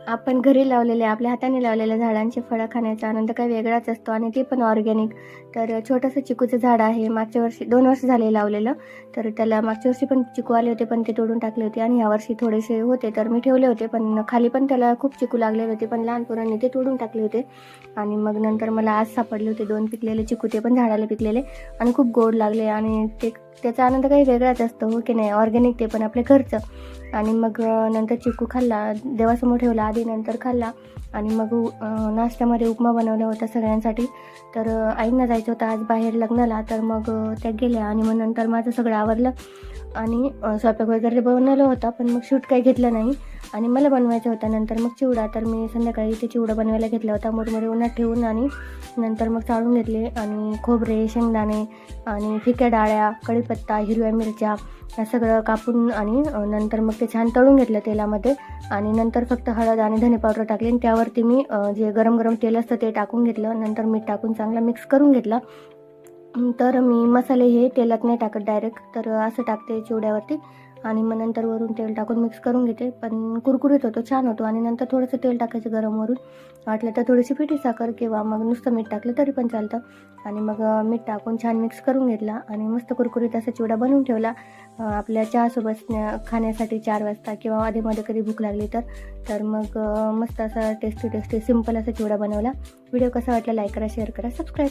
आपण घरी लावलेल्या, आपल्या हाताने लावलेल्या झाडांची फळं खाण्याचा आनंद काही वेगळाच असतो आणि ते पण ऑर्गॅनिक. तर छोटंसं चिकूचं झाड आहे. मागच्या वर्षी 2 वर्ष झाले लावलेलं. तर त्याला मागच्या वर्षी पण चिकू आले होते, पण ते तोडून टाकले होते आणि यावर्षी थोडेसे होते तर मी ठेवले होते. पण खाली पण त्याला खूप चिकू लागलेले होते, पण लहान पोरांनी ते तोडून टाकले होते. आणि मग नंतर मला आज सापडले होते 2 पिकलेले चिकू, ते पण झाडाला पिकलेले आणि खूप गोड लागले आणि त्याचा आनंद काही वेगळाच असतो, हो की नाही. ऑर्गॅनिक, ते पण आपल्या घरचं. आणि मग नंतर चिकू खाल्ला, देवासमोर ठेवला आधी, नंतर खाल्ला. आणि मग नाश्त्यामध्ये उपमा बनवला होता सगळ्यांसाठी. तर आईंना जायचं होतं आज बाहेर लग्नाला, तर मग त्या गेल्या आणि मग नंतर माझं सगळं आवरलं आणि स्वयंपाक वगैरे बनवलं होता, पण मग शूट काही घेतलं नाही. आणि मला बनवायचं होता नंतर मग चिवडा, तर मी संध्याकाळी ते चिवडा बनवायला घेतला होता मुरमुरे उन्हात ठेवून. आणि नंतर मग चाळून घेतले आणि खोबरे, शेंगदाणे आणि फिक्या डाळ्या, कढीपत्ता, हिरव्या मिरच्या हे सगळं कापून आणि नंतर मग ते छान तळून घेतलं तेलामध्ये. आणि नंतर फक्त हळद आणि धने पावडर टाकली आणि त्यावरती मी जे गरम गरम तेल असतं ते टाकून घेतलं. नंतर मीठ टाकून चांगला मिक्स करून घेतला. तर मी मसाले हे तेलात नाही टाकत डायरेक्ट, तर असं टाकते चिवड्यावरती आणि मग नंतर वरून तेल टाकून मिक्स करून घेते. पण कुरकुरीत होतो, छान होतो. आणि नंतर थोडंसं तेल टाकायचं गरम वरून, वाटलं तर थोडीशी पिठी साखर किंवा मग नुसतं मीठ टाकलं तरी पण चालतं. आणि मग मीठ टाकून छान मिक्स करून घेतला आणि मस्त कुरकुरीत असा चिवडा बनवून ठेवला आपल्या चहासोबत खाण्यासाठी 4 वाजता किंवा आधीमध्ये कधी भूक लागली तर मग मस्त असा टेस्टी सिंपल असा चिवडा बनवला. व्हिडिओ कसा वाटला लाईक करा, शेअर करा, सबस्क्राईब